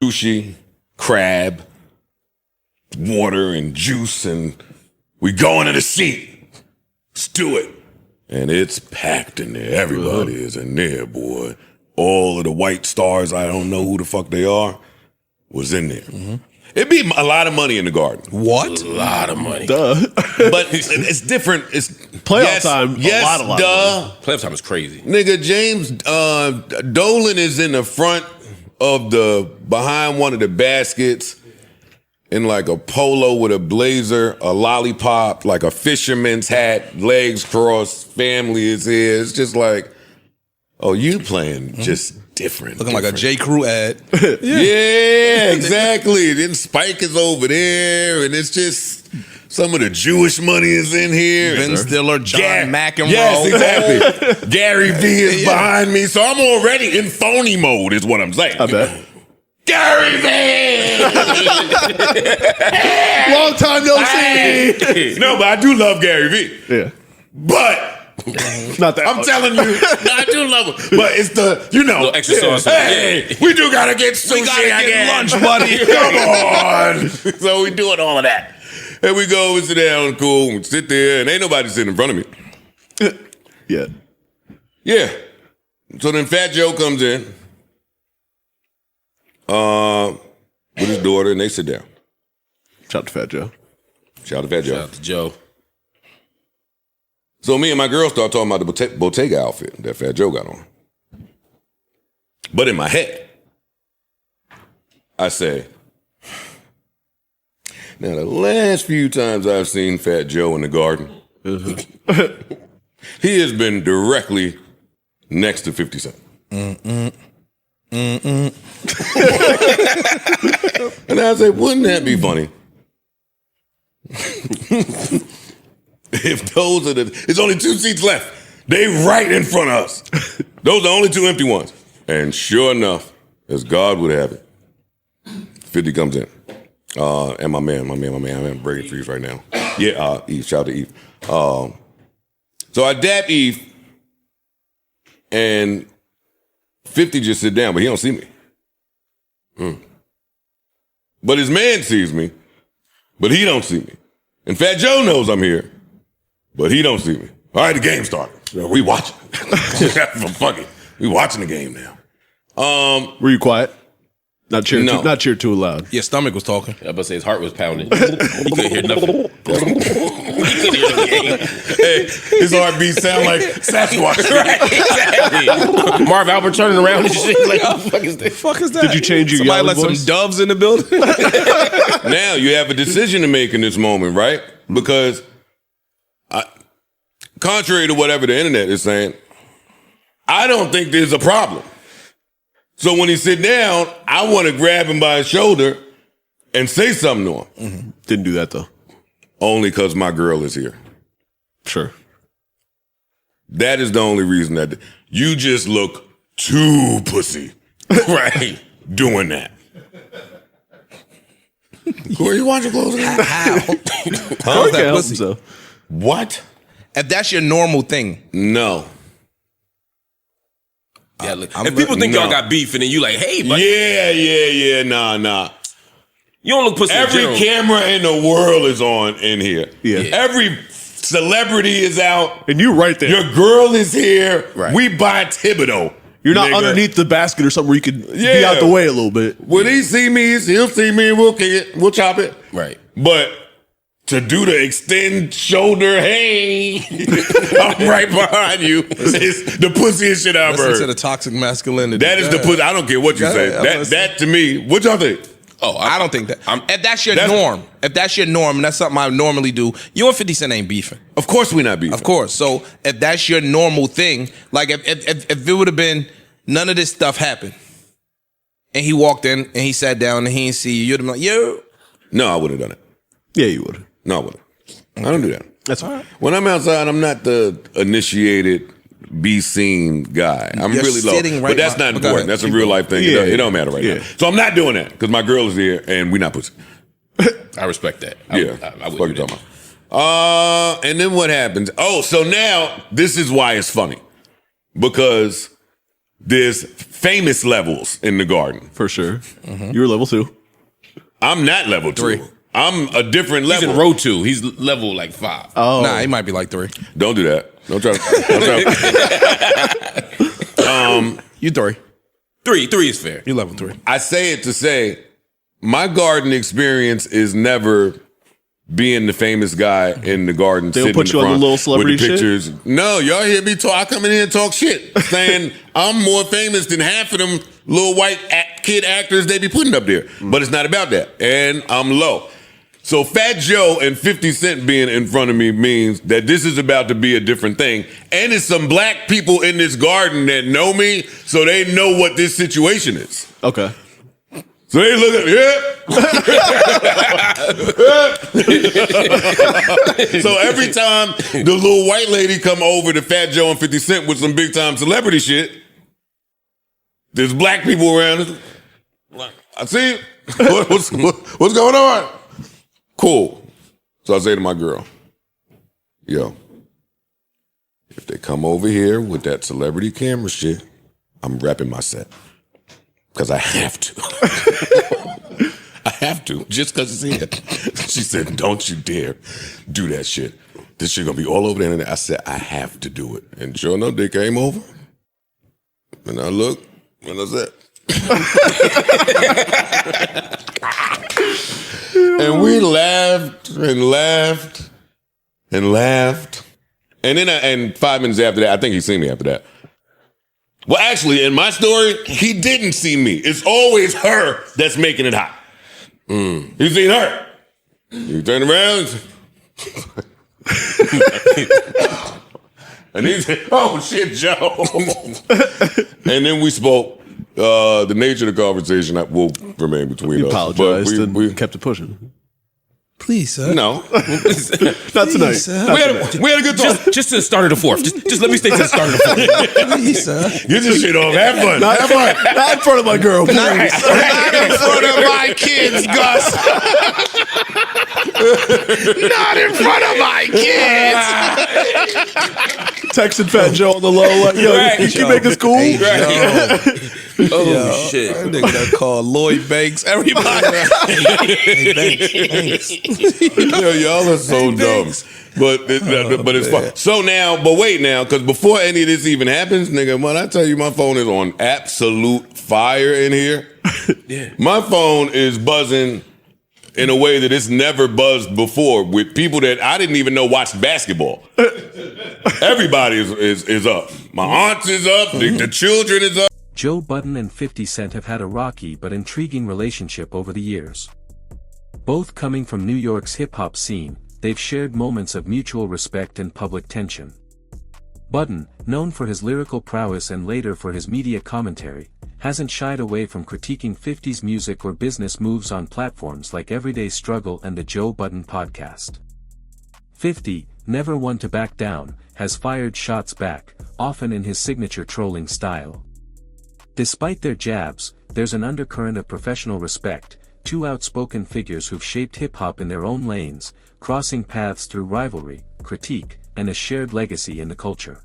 sushi, crab, water, and juice, and we go into the seat. Let's do it. And it's packed in there. Everybody is in there, boy. All of the white stars, I don't know who the fuck they are, was in there. It'd be a lot of money in the Garden. What? A lot of money. Duh. But it's different. It's playoff time. Yes, a lot duh. Playoff time is crazy. Nigga, James Dolan is in the front of behind one of the baskets in like a polo with a blazer, a lollipop, like a fisherman's hat, legs crossed, family is here. It's just like, oh, you playing just different. Looking like a J. Crew ad. Yeah, exactly. Then Spike is over there, and it's just some of the Jewish money is in here. Ben Stiller, John McEnroe. Yes, exactly. Gary Vee is behind me, so I'm already in phony mode, is what I'm saying. I bet. Gary Vee! Long time no see. No, but I do love Gary Vee. Yeah. But not that. I'm telling you, I do love him. But it's the, you know, extra sauce. Hey, we do gotta get sushi. We gotta get again. lunch, buddy. Come on. So we doing all of that. And we go, we sit down, cool, we sit there, and ain't nobody sitting in front of me. Yeah. Yeah. So then Fat Joe comes in with his daughter, and they sit down. Shout out to Fat Joe. Shout out to Fat Joe. Shout out to Joe. So me and my girl start talking about the Bottega outfit that Fat Joe got on. But in my head, I say, now the last few times I've seen Fat Joe in the Garden, he has been directly next to 50 Cent. And I say, wouldn't that be funny? If those are it's only 2 seats left. They right in front of us. Those are the only 2 empty ones. And sure enough, as God would have it, 50 comes in. And my man, I'm in Brady Freeze right now. Yeah, Eve, shout out to Eve. So I dap Eve, and 50 just sit down, but he don't see me. But his man sees me, but he don't see me. And Fat Joe knows I'm here, but he don't see me. All right, the game started. We watching. Fuck it. We watching the game now. Were you quiet? Not cheer. No. Not cheer too loud. Your stomach was talking. I was about to say his heart was pounding. He couldn't hear nothing. He couldn't hear the game. Hey, his heartbeat sound like Sasquatch. Right, exactly. Marv Albert turning around and shit. Like, what the fuck is that? Did you change your Somebody yelling let voice? some doves in the building? Now you have a decision to make in this moment, right? Because contrary to whatever the internet is saying, I don't think there's a problem. So when he sit down, I want to grab him by his shoulder and say something to him. Didn't do that though. Only because my girl is here. Sure. That is the only reason that you just look too pussy, right? Doing that. Corey, you watching close enough? How? Corey How's can't that help pussy? himself. What? If that's your normal thing. No. Yeah, look, if people think y'all got beef and then you like, hey, buddy. Yeah, nah. You don't look pussy in Every general. camera in the world is on in here. Yeah. Every celebrity is out. And you right there. Your girl is here. Right. We buy Thibodeau. You're not nigga. underneath the basket or something where you could be out the way a little bit. When he see me, he'll see me and we'll kick it. We'll chop it. Right. But to do the extend shoulder, hey, I'm right behind you. It's the pussiest shit I've Listen to heard. the toxic masculinity. That is the pussy. I don't care what you Yeah, say. yeah, That to me, what y'all think? Oh, I don't think that. If that's your norm, and that's something I normally do, you and 50 Cent ain't beefing. Of course we not beefing. Of course. So if that's your normal thing, like if it would have been none of this stuff happened, and he walked in and he sat down and he didn't see you, you'd have been like, yo. No, I wouldn't have done it. Yeah, you would. No, I wouldn't. I don't do that. That's all right. When I'm outside, I'm not the initiated, be seen guy. I'm You're really low. sitting right But that's by- not but go important. ahead. That's a Keep real going. life thing. Yeah, It don't matter right yeah. now. So I'm not doing that because my girl is here and we not pussy. I respect that. Yeah. I Fuck would you do talking that. about. And then what happens? Oh, so now this is why it's funny. Because there's famous levels in the Garden. For sure. You're level 2. I'm not level 2. 3. I'm a different He's level. in row 2. He's level like 5. Oh. Nah, he might be like 3. Don't do that. Don't try to. You 3. 3 is fair. You level 3. I say it to say my Garden experience is never being the famous guy in the Garden. They'll sitting put in you the on the front little celebrity with the pictures. No, y'all hear me talk. I come in here and talk shit, saying I'm more famous than half of them little white kid actors they be putting up there. But it's not about that, and I'm low. So Fat Joe and 50 Cent being in front of me means that this is about to be a different thing. And it's some black people in this Garden that know me, so they know what this situation is. Okay. So they look at So every time the little white lady come over to Fat Joe and 50 Cent with some big time celebrity shit, there's black people around. I see what's going on. Cool. So I say to my girl, yo, if they come over here with that celebrity camera shit, I'm wrapping my set. Because I have to. I have to, just because it's here. She said, don't you dare do that shit. This shit gonna be all over the internet. I said, I have to do it. And sure enough, they came over. And I looked, and I said, and we laughed and laughed and laughed. And then, and 5 minutes after that, I think he seen me after that. Well, actually, in my story, he didn't see me. It's always her that's making it hot. You seen her. You turn around. And he said, oh, shit, Joe. And then we spoke. The nature of the conversation will remain between You us. apologized But and we kept it pushing. Please, sir. No. Not tonight. Sir. We had a good talk. Just to the start of the 4th. Just let me stay to the start of the 4th. Please, sir. Get this shit off. Have fun. Not in front of my girl. Please. Not in front of my kids, Gus. Not in front of my kids. Texting Fat Joe on the low. Like, yo, Right. you can make this cool. Hey, Oh, Yo, shit. that nigga that called Lloyd Banks. Everybody. Hey, Banks. Yo, y'all are so dumb. But it's fun. So now, but wait now, because before any of this even happens, nigga, when I tell you my phone is on absolute fire in here, my phone is buzzing in a way that it's never buzzed before with people that I didn't even know watched basketball. Everybody is up. My aunt is up. The children is up. Joe Budden and 50 Cent have had a rocky but intriguing relationship over the years. Both coming from New York's hip-hop scene, they've shared moments of mutual respect and public tension. Budden, known for his lyrical prowess and later for his media commentary, hasn't shied away from critiquing 50's music or business moves on platforms like Everyday Struggle and the Joe Budden Podcast. 50, never one to back down, has fired shots back, often in his signature trolling style. Despite their jabs, there's an undercurrent of professional respect, two outspoken figures who've shaped hip-hop in their own lanes, crossing paths through rivalry, critique, and a shared legacy in the culture.